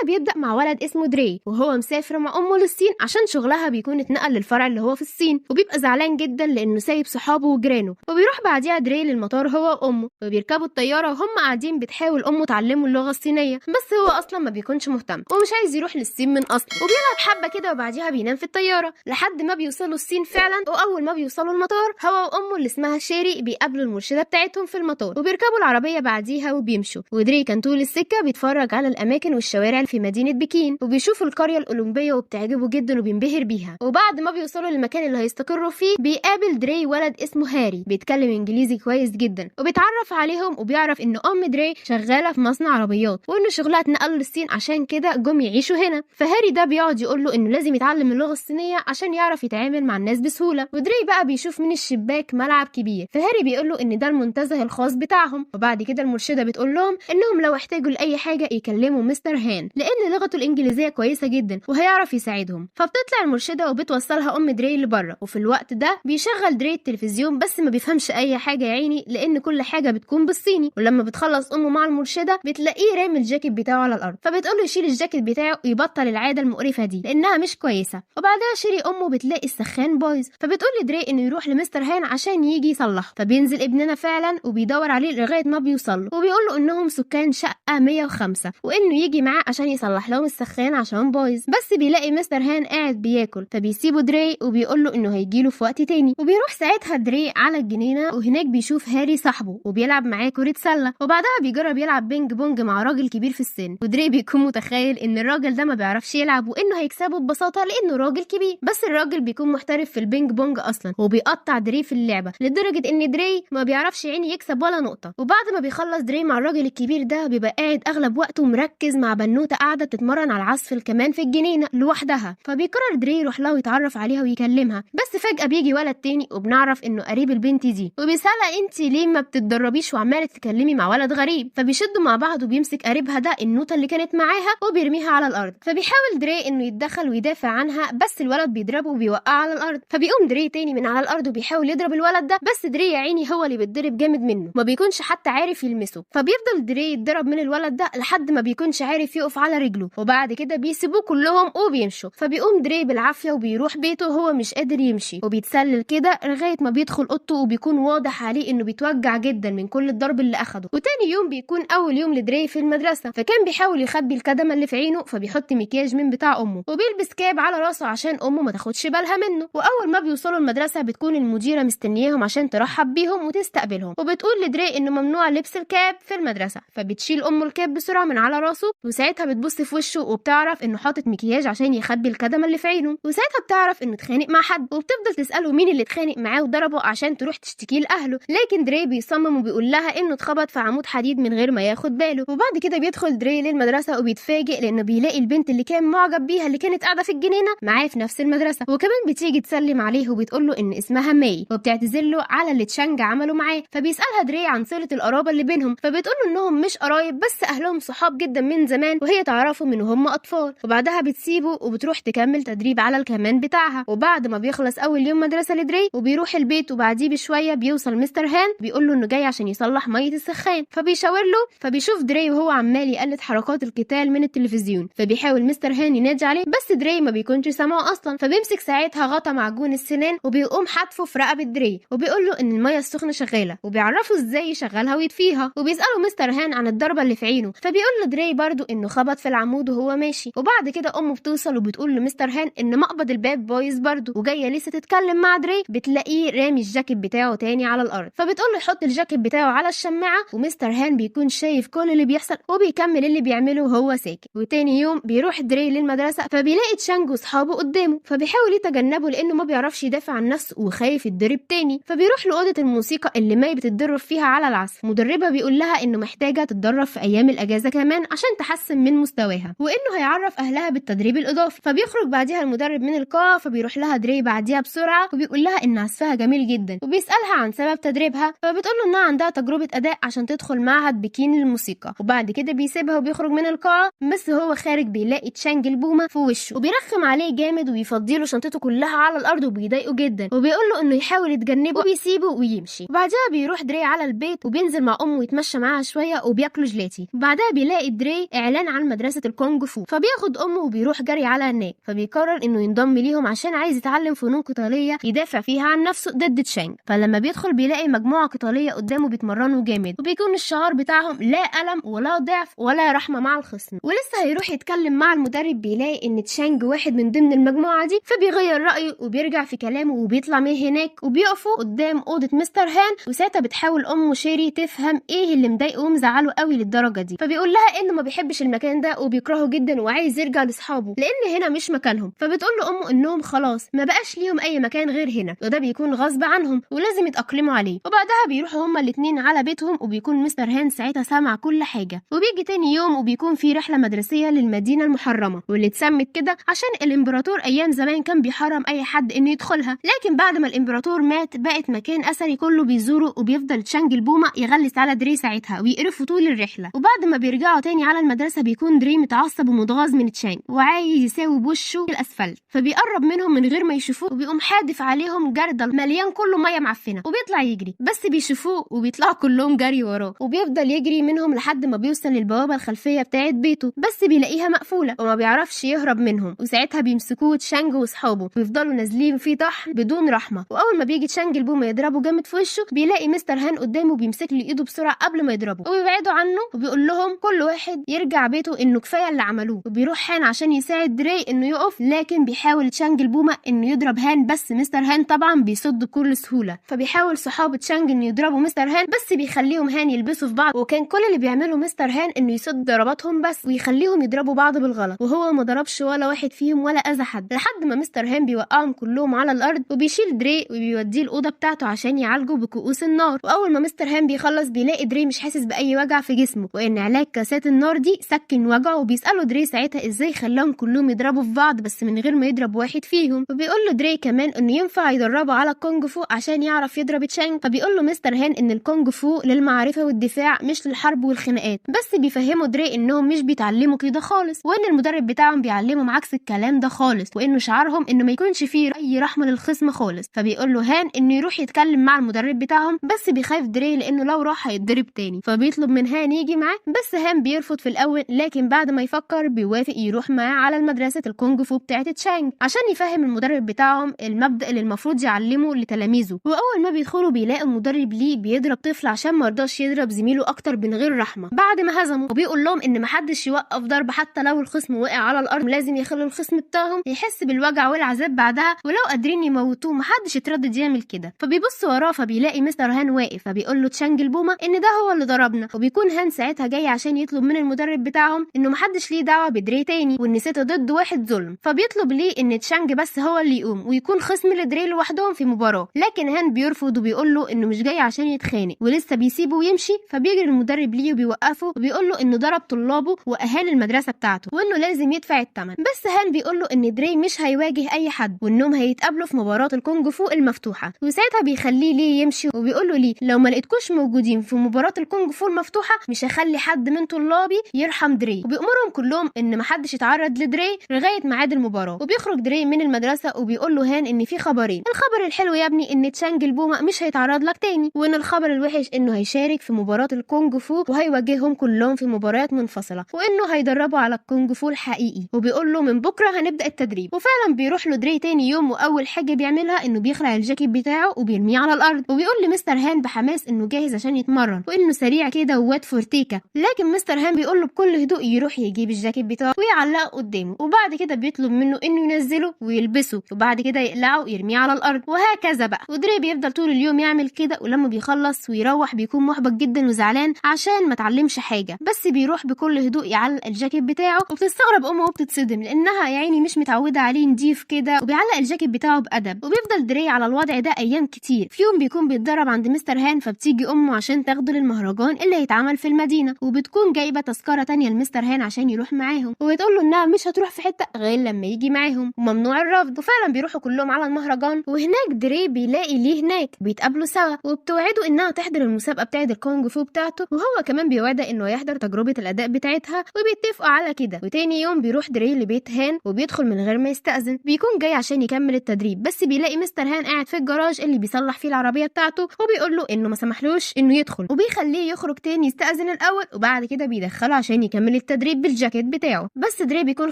بيبدأ مع ولد اسمه دري، وهو مسافر مع أمه للصين عشان شغلها بيكون اتنقل للفرع اللي هو في الصين، وبيبقى زعلان جدا لأنه سايب صحابه وجيرانه. وبيروح بعديها دري للمطار هو وأمه، وبيركبوا الطيارة وهم قاعدين بتحاول أمه تعلمه اللغة الصينية، بس هو أصلا ما بيكونش مهتم ومش عايز يروح للصين من أصله، وبيلعب حبة كده وبعديها بينام في الطيارة لحد ما بيوصلوا الصين فعلا. وأول ما بيوصلوا المطار هو وأمه اللي اسمها شيري بيقابلوا المرشدة بتاعتهم في المطار، وبيركبوا العربية بعديها وبيمشوا. ودري كان طول السكة بيتفرج على الأماكن والشوارع في مدينة بكين، وبيشوف القرية الأولمبية وبتعجبه جدا وبينبهر بيها. وبعد ما بيوصلوا للمكان اللي هيستقروا فيه بيقابل دري ولد اسمه هاري بيتكلم إنجليزي كويس جدا، وبيتعرف عليهم وبيعرف إن أم دري شغالة في مصنع عربيات، وإن شغلها اتنقل للصين عشان كده جم يعيشوا هنا. فهاري ده بيقعد يقول له إنه لازم يتعلم اللغة الصينية عشان يعرف يتعامل مع الناس بسهولة. ودري بقى بيشوف من الشباك ملعب كبير، فهاري بيقول له إن ده المنتزه الخاص بتاعهم. وبعد كده المرشدة بتقول لهم إنهم لو احتاجوا لأي حاجة يكلموا مستر هان لأن لغته الإنجليزية كويسة جدا وهيعرف يساعدهم. فبتطلع المرشدة وبتوصلها أم دري لبره، وفي الوقت ده بيشغل دري التلفزيون بس ما بيفهمش أي حاجة يا عيني لأن كل حاجة بتكون بالصيني. ولما بتخلص أمه مع المرشدة بتلاقيه رامي الجاكيت بتاعه على الأرض، فبتقول له يشيل الجاكيت بتاعه ويبطل العادة المقرفة دي لأنها مش كويسة. وبعدها شيري أمه بتلاقي السخان بايظ، فبتقول لدري إنه يروح لمستر هان عشان يجي يصلحه. فبينزل ابننا فعلا وبيدور عليه لغاية ما بيوصل له، وبيقول له إنهم سكان شقة 105 وإنه يجي معاه عشان يصلح لهم السخان عشان بايظ. بس بيلاقي مستر هان قاعد بياكل، فبيسيبه دري وبيقول له إنه هيجيله في وقت تاني. وبيروح ساعتها دري على الجنينة، وهناك بيشوف هاري صاحبه وبيلعب معاه كرة سلة، وبعدها بيجرب يلعب بينج بونج مع راجل كبير في السن. ودري بيكون متخيل إن الراجل ده ما بيعرفش يلعب وإنه هيكسبه ببساطة لأنه راجل كبير، بس الراجل بيكون محترف في البينج بونج أصلا وبيقطع دري في اللعبة لدرجة إن دري ما بيعرفش عيني يكسب ولا نقطة. وبعد ما بيخلص دري مع الراجل الكبير ده بيبقى قاعد أغلب وقته مركز مع بنوتة قاعدة بتتمرن على عزف الكمان في الجنينة لوحدها. فبيقرر دري يروح لها ويتعرف عليها ويكلمها، بس فجأة بيجي ولد تاني وبنعرف إنه قريب البنت دي، وبيسألها أنت ليه ما بتتدربيش وعمالة تتكلمي مع ولد غريب. فبيشدوا مع بعض وبيمسك قريبها ده النوتة اللي كانت معاها وبيرميها على الأرض. فبيحاول دري إنه يتدخل ويدافع عنها، بس الولد بيضربه وبيوقعه على الأرض. فبيقوم دري تاني من على الأرض وبيحاول يضرب الولد ده، بس دري يا عيني هو اللي بيتضرب جامد منه، ما بيكونش حتى عارف يلمسه. فبيفضل دري يتضرب من الولد ده لحد ما بيكونش عارف يقف على رجله، وبعد كده بيسيبوه كلهم وبيمشوا. فبيقوم دري بالعافية وبيروح بيته وهو مش قادر يمشي، وبيتسلل كده لغاية ما بيدخل اوضته، وبيكون واضح عليه انه بيتوجع جدا من كل الضرب اللي اخده. وتاني يوم بيكون اول يوم لدري في المدرسة، فكان بيحاول يخبي الكدمة اللي في عينه، فبيحط مكياج من بتاع امه وبيلبس كاب على راسه عشان امه ما تاخدش بالها منه. واول ما بيوصلوا المدرسة بتكون المديرة مستنياهم عشان ترحب بيهم وتستقبلهم، وبتقول لدري انه ممنوع لبس الكاب في المدرسة. فبتشيل امه الكاب بسرعة من على راسه، وساعتها بتبص في وشه وبتعرف انه حاطط مكياج عشان يخبي الكدمة اللي في عينه. وساعتها بتعرف انه اتخانق مع حد، وبتفضل تسأله مين اللي اتخانق معاه وضربه عشان تروح تشتكيه لاهله، لكن دري بيصمم وبيقول لها انه اتخبط في عمود حديد من غير ما ياخد باله. وبعد كده بيدخل دري للمدرسة وبيتفاجئ لانه بيلاقي البنت اللي كان معجب بيها اللي كانت قاعدة في الجنينة معاه في نفس المدرسة، وكمان بتيجي تسلم عليه وبتقول له ان اسمها ماي، وبتعتذر له على اللي تشانج عمله معاه. فبيسألها دري عن صلة القرابة اللي بينهم، فبتقول له انهم مش قرايب بس اهلهم صحاب جدا من زمان وهي تعرفهم من هم اطفال. وبعدها بتسيبه وبتروح تكمل تدريب على الكمان بتاعها. وبعد ما بيخلص اول يوم مدرسة لدري وبيروح البيت، وبعديه بشوية بيوصل مستر هان بيقول له انه جاي عشان يصلح مية السخان، فبيشاور له. فبيشوف دري وهو عمال يقلد حركات القتال من التلفزيون، فبيحاول مستر هان ينادي عليه بس دري ما بيكونش سامعه اصلا. فبيمسك ساعتها غطا معجون السنان وبيقوم حاتفه في رقبة دري وبيقول له ان المية السخنة شغالة، وبيعرفه ازاي يشغلها ويطفيها. وبيسأله مستر هان عن الضربة اللي في عينه، فبيقول له دري برضو انه خبط في العمود وهو ماشي. وبعد كده امه بتوصل وبتقول لمستر هان ان مقبض الباب بايظ برضو، وجايه لسه تتكلم مع دري بتلاقيه رامي الجاكيت بتاعه تاني على الارض. فبتقول له يحط الجاكيت بتاعه على الشماعه، ومستر هان بيكون شايف كل اللي بيحصل وبيكمل اللي بيعمله وهو ساكت. وتاني يوم بيروح دري للمدرسه، فبيلاقي تشانج واصحابه قدامه، فبيحاول يتجنبه لانه ما بيعرفش يدافع عن نفسه وخايف يتضرب تاني. فبيروح لاوضه الموسيقى اللي ماي بتتدرب فيها على العزف. مدربها بيقول لها انه محتاجه تتدرب في ايام الاجازه كمان عشان تحسن من مستواها، وانه هيعرف اهلها بالتدريب الاضافي. فبيخرج بعديها المدرب من القاعه، فبيروح لها دري بعديها بسرعه وبيقول لها ان عزفها جميل جدا، وبيسالها عن سبب تدريبها. فبتقول له انها عندها تجربه اداء عشان تدخل معهد بكين للموسيقى. وبعد كده بيسيبها وبيخرج من القاعه، بس هو خارج بيلاقي تشانج البومه في وشه وبيرخم عليه جامد وبيفضيله شنطته كلها على الارض وبيضايقه جدا، وبيقول له انه يحاول يتجنبه وبيسيبه ويمشي. وبعدها بيروح دري على البيت وبينزل مع امه يتمشى معاها شويه وبياكلوا جلاتي. وبعدها بيلاقي دري اعلان عن مدرسة الكونج فو، فبياخد امه وبيروح جري على هناك، فبيقرر انه ينضم ليهم عشان عايز يتعلم فنون قتالية يدافع فيها عن نفسه ضد تشانج. فلما بيدخل بيلاقي مجموعة قتالية قدامه بيتمرنوا جامد، وبيكون الشعار بتاعهم لا ألم ولا ضعف ولا رحمة مع الخصم. ولسه هيروح يتكلم مع المدرب بيلاقي ان تشانج واحد من ضمن المجموعة دي، فبيغير رأيه وبيرجع في كلامه وبيطلع من هناك، وبيقفوا قدام أوضة مستر هان. وساعتها بتحاول أمه شيري تفهم ايه اللي مضايقه ومزعله قوي للدرجة دي، فبيقول لها انه ما بيحبش المكان ده وبيكرهه جدا وعايز يرجع لاصحابه لان هنا مش مكانهم. فبتقول له امه انهم خلاص ما بقاش ليهم اي مكان غير هنا، وده بيكون غصب عنهم ولازم يتأقلموا عليه. وبعدها بيروحوا هما الاتنين على بيتهم، وبيكون مستر هان ساعتها سامع كل حاجة. وبيجي تاني يوم وبيكون في رحلة مدرسية للمدينة المحرمة، واللي اتسمت كده عشان الامبراطور ايام زمان كان بيحرم اي حد انه يدخلها، لكن بعد ما الامبراطور مات بقت مكان اثري كله بيزوره. وبيفضل تشانج البومة يغلس على دري ساعتها ويقرفوا طول الرحلة. وبعد ما بيرجعوا تاني على المدرسة بيكون دري متعصب ومتغاظ من تشانج وعايز يساوي بوشه الاسفلت، فبيقرب منهم من غير ما يشوفوه وبيقوم حادف عليهم جردل مليان كله ميه معفنه، وبيطلع يجري بس بيشوفوه وبيطلعوا كلهم جري وراه. وبيفضل يجري منهم لحد ما بيوصل للبوابه الخلفيه بتاعه بيته، بس بيلاقيها مقفوله وما بيعرفش يهرب منهم. وساعتها بيمسكوه تشانج واصحابه ويفضلوا نازلين فيه طحن بدون رحمه. واول ما بيجي تشانج البومه يضربه جامد في وشه بيلاقي مستر هان قدامه بيمسك له ايده بسرعه قبل ما يضربه، وبيبعدوا عنه وبيقول لهم كل واحد يرجع بيته انه كفايه اللي عملوه. وبيروح هان عشان يساعد دري انه يقف، لكن بيحاول تشانج البومه انه يضرب هان، بس مستر هان طبعا بيصد بكل سهوله. فبيحاول صحاب تشانج انه يضربوا مستر هان، بس بيخليهم هان يلبسوا في بعض. وكان كل اللي بيعمله مستر هان انه يصد ضرباتهم بس ويخليهم يضربوا بعض بالغلط، وهو ما ضربش ولا واحد فيهم ولا اذى حد، لحد ما مستر هان بيوقعهم كلهم على الارض وبيشيل دري وبيوديه الاوضه بتاعته عشان يعالجه بكؤوس النار. واول ما مستر هان بيخلص بيلاقي دري مش حاسس باي وجع في جسمه، وان علاج كاسات النار دي سكن وجعه. وبيساله دري ساعتها ازاي خلاهم كلهم يضربوا في بعض بس من غير ما يضرب واحد فيهم. وبيقول له دري كمان انه ينفع يدربه على الكونج فو عشان يعرف يضرب تشانج. فبيقول له مستر هان ان الكونج فو للمعرفه والدفاع مش للحرب والخناقات، بس بيفهموا دري انهم مش بيتعلموا كده خالص، وان المدرب بتاعهم بيعلمهم عكس الكلام ده خالص، وانه شعارهم انه ما يكونش فيه اي رحمه للخصم خالص. فبيقول له هان انه يروح يتكلم مع المدرب بتاعهم، بس بيخاف دري لانه لو راح هيتضرب تاني. فبيطلب من هان يجي معاه، بس هان بيرفض في الاول، لكن بعد ما يفكر بيوافق يروح معاه على المدرسه الكونج فو بتاعه تشانج عشان يفهم المدرب بتاعهم المبدأ اللي المفروض يعلمه لتلاميذه. واول ما بيدخلوا بيلاقوا المدرب ليه بيضرب طفل عشان ما رضاش يضرب زميله اكتر من غير رحمه بعد ما هزمه، وبيقول لهم ان محدش يوقف ضرب حتى لو الخصم وقع على الارض، لازم يخلوا الخصم بتاعهم يحس بالوجع والعذاب بعدها، ولو قادرين يموتوه محدش يتردد يعمل كده. فبيبص وراه فبيلاقي مستر هان واقف، فبيقول له تشانج البومه ان ده هو اللي ضربنا. وبيكون هان ساعتها جاي عشان يطلب من المدرب بتاعهم انه محدش ليه دعوه بدري تاني، وان سيتا ضد واحد ظلم. فبيطلب ليه ان تشانج بس هو اللي يقوم ويكون خصم لدري لوحدهم في مباراه، لكن هان بيرفض وبيقول له انه مش جاي عشان يتخانق، ولسه بيسيبه ويمشي. فبيجري المدرب ليه وبيوقفه وبيقول له انه ضرب طلابه واهالي المدرسه بتاعته وانه لازم يدفع الثمن. بس هان بيقول له ان دري مش هيواجه اي حد وانهم هيتقابلوا في مباراه الكونج فو المفتوحه. وساعتها بيخليه ليه يمشي وبيقول له ليه لو ما لقيتكوش موجودين في مباراه الكونج فو المفتوحه مش هخلي حد من طلابي يرحم دري. وبيأمرهم كلهم ان محدش يتعرض لدري لغايه ميعاد المباراه. وبيخرج دري من المدرسه وبيقول له هان ان في خبرين، الخبر الحلو يا ابني ان تشانج البومه مش هيتعرض لك تاني، وان الخبر الوحش انه هيشارك في مباراه الكونج فو وهيواجههم كلهم في مباريات منفصله، وانه هيدربوا على الكونج فو الحقيقي. وبيقول له من بكره هنبدا التدريب. وفعلا بيروح له دري تاني يوم، واول حاجه بيعملها انه بيخلع الجاكيت بتاعه وبيرميه على الارض، وبيقول لمستر هان بحماس انه جاهز عشان يتمرن وانه سريع كده وواد فورتيكا. لكن مستر هان بيقول له بكل هدوء يروح يجيب الجاكيت بتاعه ويعلقه قدامه، وبعد كده بيطلب منه انه ينزله ويلبسه، وبعد كده يقلعه ويرميه على الارض، وهكذا بقى. ودري بيفضل طول اليوم يعمل كده، ولما بيخلص ويروح بيكون محبط جدا وزعلان عشان ما اتعلمش حاجه، بس بيروح بكل هدوء يعلق الجاكيت بتاعه. وبتستغرب امه وبتتصدم لانها يا عيني مش متعوده عليه نضيف كده، وبيعلق الجاكيت بتاعه بادب. وبيفضل دري على الوضع ده ايام كتير. في يوم بيكون بيتدرب عند مستر هان، فبتيجي امه عشان تاخده للمهرجان اللي هيتعمل في المدينه، وبتكون جايبه تذكره تانية لمستر هان عشان يروح معاهم، وبتقول له انها مش هتروح في حته غير لما يجي معاهم وممنوع الرفض. وفعلا بيروحوا كلهم على المهرجان، وهناك دري بيلاقي ليه هناك بيتقابلوا سوا، وبتوعده انها تحضر المسابقه بتاعه الكونج فو بتاعته، وهو كمان بيوعدها انه يحضر تجربه الاداء بتاعتها، وبيتفقوا على كده. وتاني يوم بيروح دري لبيت هان وبيدخل من غير ما يستأذن، بيكون جاي عشان يكمل التدريب، بس بيلاقي مستر هان قاعد في الجراج اللي بيصلح فيه العربيه بتاعته، وبيقول له انه ما سمحلوش انه يدخل، وبيخليه يخرج تاني يستأذن الاول، وبعد كده بيدخله عشان يكمل التدريب. التدريب بالجاكيت بتاعه. بس دري بيكون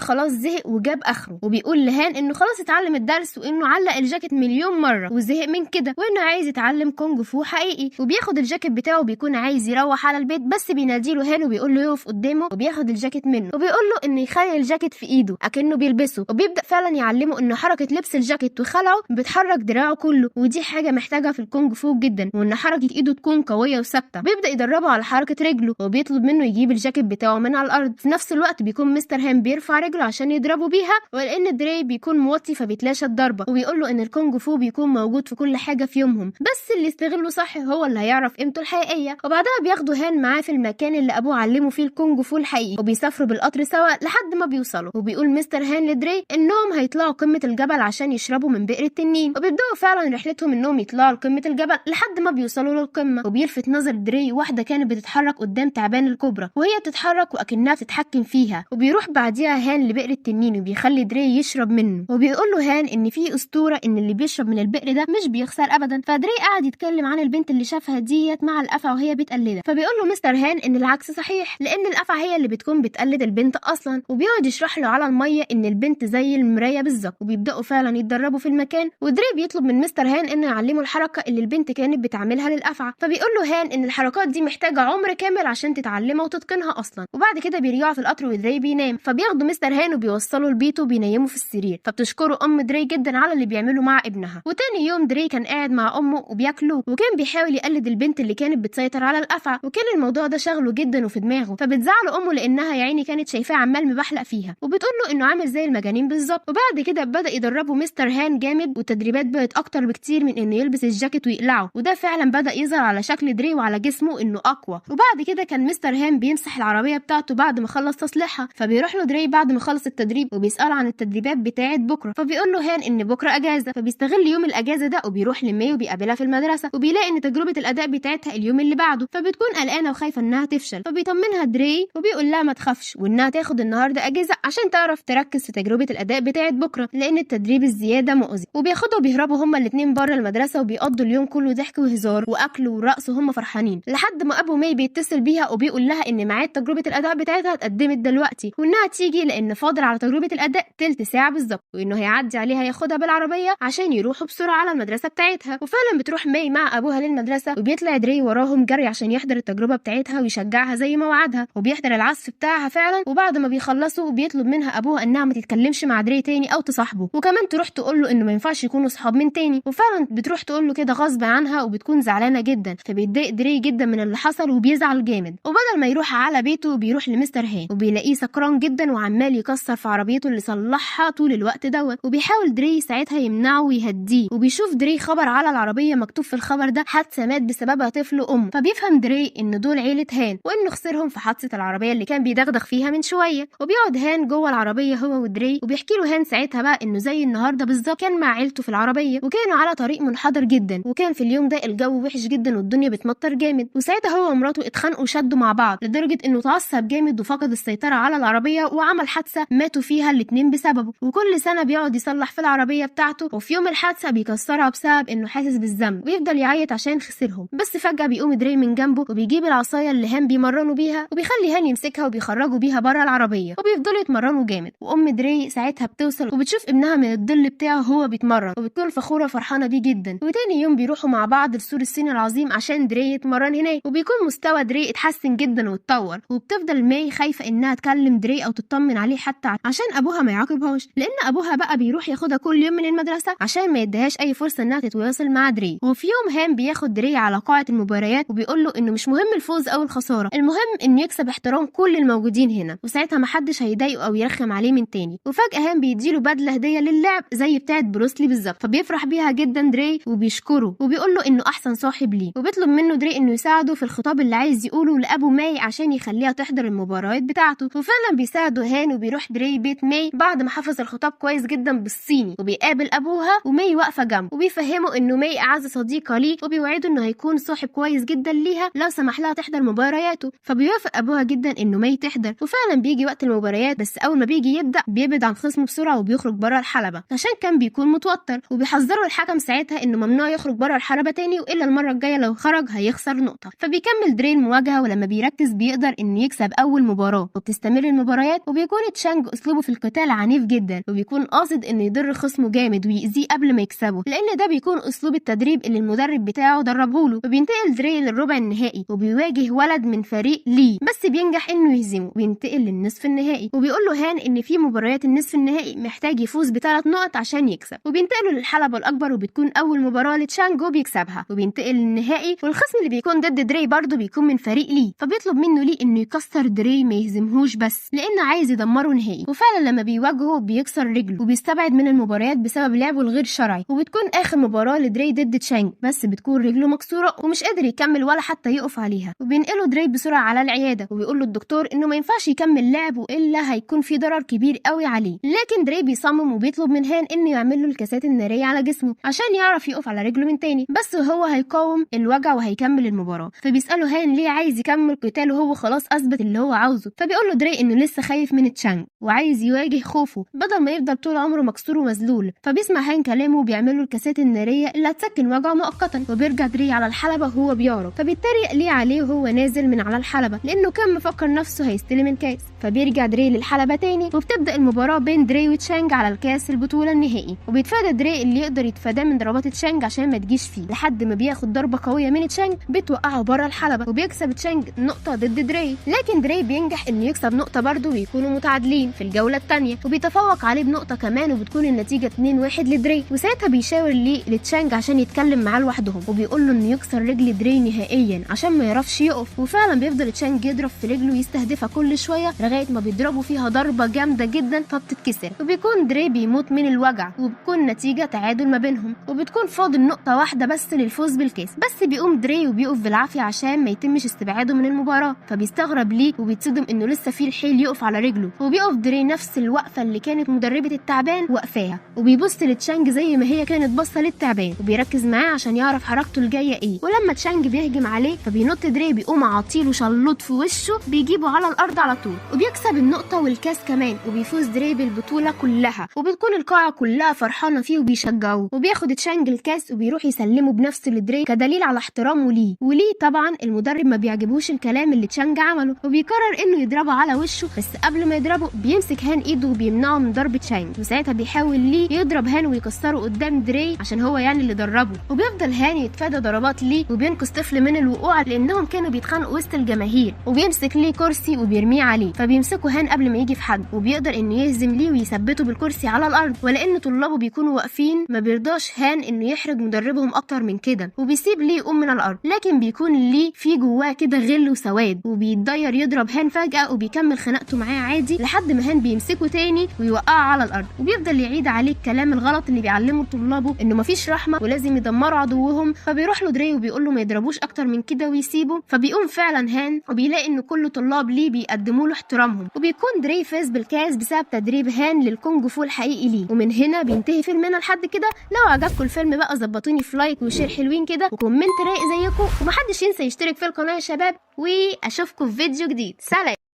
خلاص زهق وجاب اخره، وبيقول لهان انه خلاص اتعلم الدرس وانه علق الجاكيت مليون مره وزهق من كده، وانه عايز يتعلم كونج فو حقيقي. وبياخد الجاكيت بتاعه وبيكون عايز يروح على البيت، بس بيناديله هان وبيقول له يقف قدامه وبياخد الجاكيت منه وبيقول له انه يخلي الجاكيت في ايده اكنه بيلبسه، وبيبدا فعلا يعلمه انه حركه لبس الجاكيت وخلعه بتحرك دراعه كله، ودي حاجه محتاجها في الكونج فو جدا، وان حركه ايده تكون قويه وثابته. بيبدا يدربه على حركه رجله وبيطلب منه يجيب الجاكيت بتاعه من على الارض. في نفس الوقت بيكون مستر هان بيرفع رجله عشان يضربه بيها، ولان دري بيكون موطي فبيتلاشى الضربه، وبيقول له ان الكونج فو بيكون موجود في كل حاجه في يومهم، بس اللي يستغله صح هو اللي هيعرف قيمته الحقيقيه. وبعدها بياخدوا هان معاه في المكان اللي ابوه علمه فيه الكونج فو الحقيقي، وبيسافروا بالقطر سوا لحد ما بيوصلوا. وبيقول مستر هان لدري انهم هيطلعوا قمه الجبل عشان يشربوا من بئر التنين، وبيبداوا فعلا رحلتهم انهم يطلعوا لقمه الجبل لحد ما بيوصلوا للقمه. وبيلفت نظر دري واحده كانت بتتحرك قدام تعبان الكبرى، وهي بتتحرك واكنها بتتحكم فيها. وبيروح بعديها هان لبئر التنين وبيخلي دري يشرب منه، وبيقول له هان ان في اسطوره ان اللي بيشرب من البئر ده مش بيخسر ابدا. فدري قاعد يتكلم عن البنت اللي شافها ديت مع الافعى وهي بتقلدها، فبيقول له مستر هان ان العكس صحيح، لان الافعى هي اللي بتكون بتقلد البنت اصلا. وبيقعد يشرح له على الميه ان البنت زي المرايه بالظبط. وبيبداوا فعلا يتدربوا في المكان، ودري بيطلب من مستر هان انه يعلمه الحركه اللي البنت كانت بتعملها للافعى. فبيقول له هان ان الحركات دي محتاجه عمر كامل عشان تتعلمها وتتقنها اصلا. وبعد كده بيرجعوا في القطر ودري بينام، فبياخدوا مستر هان وبيوصلوا لبيته وبينيموا في السرير. فبتشكره ام دري جدا على اللي بيعمله مع ابنها. وتاني يوم دري كان قاعد مع امه وبياكلوا، وكان بيحاول يقلد البنت اللي كانت بتسيطر على الافعى، وكان الموضوع ده شغله جدا وفي دماغه. فبتزعل امه لانها يا عيني كانت شايفاه عمال مبحلق فيها، وبتقول له انه عامل زي المجانين بالظبط. وبعد كده بدا يدربه مستر هان جامد، والتدريبات بقت اكتر بكتير من انه يلبس الجاكيت ويقلعه، وده فعلا بدا يظهر على شكل دري وعلى جسمه انه اقوى. وبعد كده كان مستر هان بيمسح العربيه بتاعته بعد ما خلص تصليحها، فبيروح له دري بعد ما خلص التدريب وبيساله عن التدريبات بتاعه بكره. فبيقول له هان ان بكره اجازه، فبيستغل يوم الاجازه ده وبيروح لمي وبيقابلها في المدرسه، وبيلاقي ان تجربه الاداء بتاعتها اليوم اللي بعده، فبتكون قلقانه وخايفه انها تفشل. فبيطمنها دري وبيقول لها ما تخافش، وانها تاخد النهارده اجازه عشان تعرف تركز في تجربه الاداء بتاعه بكره، لان التدريب الزياده مؤذي. وبياخدوا وبيهربوا هما الاثنين بره المدرسه، وبيقضوا اليوم كله ضحك وهزار واكل ورقص وهم فرحانين، لحد ما ابو مي بيتصل بيها وبيقول لها ان ميعاد تجربه الاداء بتاعتها اتقدمت دلوقتي، وانها تيجي لان فاضل على تجربه الاداء تلت ساعه بالظبط، وانه هيعدي عليها ياخدها بالعربيه عشان يروحوا بسرعه على المدرسه بتاعتها. وفعلا بتروح مي مع ابوها للمدرسه، وبيطلع دري وراهم جري عشان يحضر التجربه بتاعتها ويشجعها زي ما وعدها، وبيحضر العزف بتاعها فعلا. وبعد ما بيخلصوا بيطلب منها ابوها انها ما تتكلمش مع دري تاني او تصاحبه، وكمان تروح تقول له انه ما ينفعش يكونوا صحاب من تاني. وفعلا بتروح تقول له كده غصب عنها، وبتكون زعلانه جدا، فبيتضايق دري جدا من اللي حصل وبيزعل جامد. وبدل ما يروح على بيته بيروح لمستر هان، وبيلاقيه سكران جدا وعمال يكسر في عربيته اللي صلحها طول الوقت دوت. وبيحاول دري ساعتها يمنعه ويهديه، وبيشوف دري خبر على العربيه مكتوب في الخبر ده حادثه مات بسببها طفل فبيفهم دري ان دول عيله هان، وانه خسرهم في حادثه العربيه اللي كان بيدغدغ فيها من شويه. وبيقعد هان جوه العربيه هو ودري، وبيحكي له هان ساعتها بقى انه زي النهارده بالظبط كان مع عيلته في العربيه، وكانوا على طريق منحدر جدا، وكان في اليوم ده الجو وحش جدا والدنيا بتمطر جامد. وساعتها هو ومراته اتخانقوا وشدوا مع بعض لدرجه انه اتعصب جامد وفقد السيطره على العربيه وعمل حادثه ماتوا فيها الاثنين بسببه. وكل سنه بيقعد يصلح في العربيه بتاعته، وفي يوم الحادثه بيكسرها بسبب انه حاسس بالذنب، ويفضل يعيط عشان خسرهم. بس فجاه بيقوم دري من جنبه وبيجيب العصايه اللي هان بيمرنوا بيها، وبيخلي هان يمسكها وبيخرجوا بيها بره العربيه، وبيفضلوا يتمرنوا جامد. وام دري ساعتها بتوصل وبتشوف ابنها من الظل بتاعه وهو بيتمرن، وبتكون فخوره فرحانه بيه جدا. وتاني يوم بيروحوا مع بعض لسور الصين العظيم عشان دري يتمرن هناك، وبيكون مستوى دري اتحسن جدا واتطور. وبتفضل ماي خايفه انها تكلم دري او تطمن عليه حتى عشان ابوها ما يعاقبهاش، لان ابوها بقى بيروح ياخدها كل يوم من المدرسه عشان ما يديهاش اي فرصه انها تتواصل مع دري. وفي يوم هان بياخد دري على قاعه المباريات، وبيقول له انه مش مهم الفوز او الخساره، المهم انه يكسب احترام كل الموجودين هنا، وساعتها محدش هيضايقه او يرخم عليه من تاني. وفجاه هان بيديله بدله هديه للعب زي بتاعه بروسلي بالظبط، فبيفرح بيها جدا دري وبيشكره، وبيقول له انه احسن صاحب ليه. وبيطلب منه دري انه يساعده في الخطاب اللي عايز يقوله لابو ماي عشان يخليها تحضر المباريات بتاعته. وفعلا بيساعده هان، وبيروح دري بيت ماي بعد ما حفظ الخطاب كويس جدا بالصيني، وبيقابل ابوها وماي واقفه جنبه، وبيفهمه انه ماي اعز صديقه ليه، وبيوعده انه هيكون صاحب كويس جدا ليها لو سمح لها تحضر مبارياته. فبيوافق ابوها جدا انه ماي تحضر. وفعلا بيجي وقت المباريات، بس اول ما بيجي يبدا بيبعد عن خصمه بسرعه وبيخرج بره الحلبه عشان كان بيكون متوتر. وبيحذروا الحكم ساعتها انه ممنوع يخرج بره الحلبه تاني، والا المره الجايه لو خرج هيخسر نقطه. فبيكمل دري المواجهه، ولما بيركز بيقدر انه يكسب اول المباراة، وبتستمر المباريات، وبيكون تشانج أسلوبه في القتال عنيف جدا، وبيكون قاصد إنه يضر خصمه جامد ويأذيه قبل ما يكسبه، لأن ده بيكون أسلوب التدريب اللي المدرب بتاعه دربهوله. وبينتقل دري للربع النهائي وبيواجه ولد من فريق لي، بس بينجح إنه يهزمه. بينتقل للنصف النهائي وبيقول له هان إن في مباريات النصف النهائي محتاج يفوز ب3 نقط عشان يكسب. وبينتقلوا للحلبة الأكبر وبتكون أول مباراة لتشانج وبيكسبها. وبينتقل للنهائي والخصم اللي بيكون ضد دري برضه بيكون من فريق لي، فبيطلب منه لي إنه يكسر دري ما يهزمهوش بس، لأنه عايز يدمره نهائي. وفعلا لما بيواجهه بيكسر رجله وبيستبعد من المباريات بسبب لعبه الغير شرعي. وبتكون آخر مباراة لدري ضد تشانج، بس بتكون رجله مكسورة ومش قادر يكمل ولا حتى يقف عليها. وبينقلوا دري بسرعة على العيادة وبيقول له الدكتور إنه ما ينفعش يكمل لعبه إلا هيكون في ضرر كبير قوي عليه. لكن دري بيصمم وبيطلب من هان إنه يعمل له الكاسات النارية على جسمه عشان يعرف يقف على رجله من تاني، بس هو هيقاوم الوجع وهيكمل المباراة. فبيسأله هان ليه عايز يكمل قتاله وهو خلاص أثبت اللي هو عاوزه. فبيقول له دري إنه لسه خايف من تشانج وعايز يواجه خوفه بدل ما يفضل طول عمره مكسور ومذلول. فبيسمع هان كلامه وبيعمل له الكاسات النارية اللي هتسكن وجعه مؤقتا. وبيرجع دري على الحلبة وهو بيعرج، فبيتريق ليه عليه وهو نازل من على الحلبة لأنه كان مفكر نفسه هيستلم الكاس. فبيرجع دري للحلبة تاني وبتبدأ المباراة بين دري وتشانج على الكاس البطولة النهائي. وبيتفادى دري اللي يقدر يتفاداه من ضربات تشانج عشان ما تجيش فيه، لحد ما بياخد ضربة قوية من تشانج بتوقعه بره الحلبة وبيكسب تشانج نقطة ضد دري. لكن دري بينجح انه يكسب نقطة برضه ويكونوا متعادلين في الجولة الثانية، وبيتفوق عليه بنقطة كمان وبتكون النتيجة 2-1 لدري. وساعتها بيشاور ليه لتشانج عشان يتكلم معاه لوحدهم وبيقول له انه يكسر رجل دري نهائيا عشان ما يعرفش يقف. وفعلا بيفضل تشانج يضرب في رجله ويستهدفها كل شوية لغاية ما بيضربوا فيها ضربة جامدة جدا فبتتكسر، وبيكون دري بيموت من الوجع وبتكون نتيجة تعادل ما بينهم. وبتكون فاضل نقطة واحدة بس للفوز بالكاس، بس بيقوم دري وبيقف بالعافية عشان ما يتمش استبعاده من المباراة. فبيستغرب ليه وبيتصدم انه لسه فيه الحيل يقف على رجله. وبيقف دري نفس الوقفة اللي كانت مدربة التعبان وقفاها، وبيبص لتشانج زي ما هي كانت باصة للتعبان وبيركز معاه عشان يعرف حركته الجاية ايه. ولما تشانج بيهجم عليه فبينط دري بيقوم عاطيله شلوط في وشه بيجيبه على الارض على طول وبيكسب النقطة والكاس كمان. وبيفوز دري بالبطولة كلها وبتكون القاعة كلها فرحانة فيه وبيشجعوه. وبياخد تشانج الكاس وبيروح يسلمه بنفسه لدري كدليل على احترامه ليه. وليه طبعا المدرب ما بيعجبوش الكلام اللي تشانج عمله وبيقرر انه يضربه على وشه، بس قبل ما يضربه بيمسك هان ايده وبيمنعه من ضرب تشانج. وساعتها بيحاول ليه يضرب هان ويكسره قدام دري عشان هو يعني اللي دربه. وبيفضل هان يتفادى ضربات ليه وبينقذ طفل من الوقوع لانهم كانوا بيتخانقوا وسط الجماهير. وبيمسك ليه كرسي وبيرميه عليه فبيمسكه هان قبل ما يجي في حد وبيقدر انه يهزم ليه ويثبته بالكرسي على الارض. ولان طلابه بيكونوا واقفين ما بيرضاش هان انه يحرج مدربهم اكتر من كده وبيسيب ليه يقوم من الارض. لكن بيكون ليه في جواه كده غل وسواد وبيتضير يضرب هان فجأة وبيكمل خناقته معاه عادي لحد ما هان بيمسكه تاني ويوقعه على الارض. وبيفضل يعيد عليه الكلام الغلط اللي بيعلمه طلابه انه مفيش رحمة ولازم يدمروا عدوهم. فبيروح له دري وبيقول له ما يضربوش اكتر من كده ويسيبه. فبيقوم فعلا هان وبيلاقي ان كل طلاب ليه بيقدموا له احترامهم. وبيكون دري فاز بالكاس بسبب تدريب هان للكونج فو الحقيقي ليه. ومن هنا بينتهي فيلمنا لحد كده. لو عجبكم الفيلم بقى ظبطوني في لايك وشير حلوين كده وكومنت رايق زيكم، ومحدش ينسى يشترك في القناة يا شباب، واشوفكم في فيديو جديد. سلام.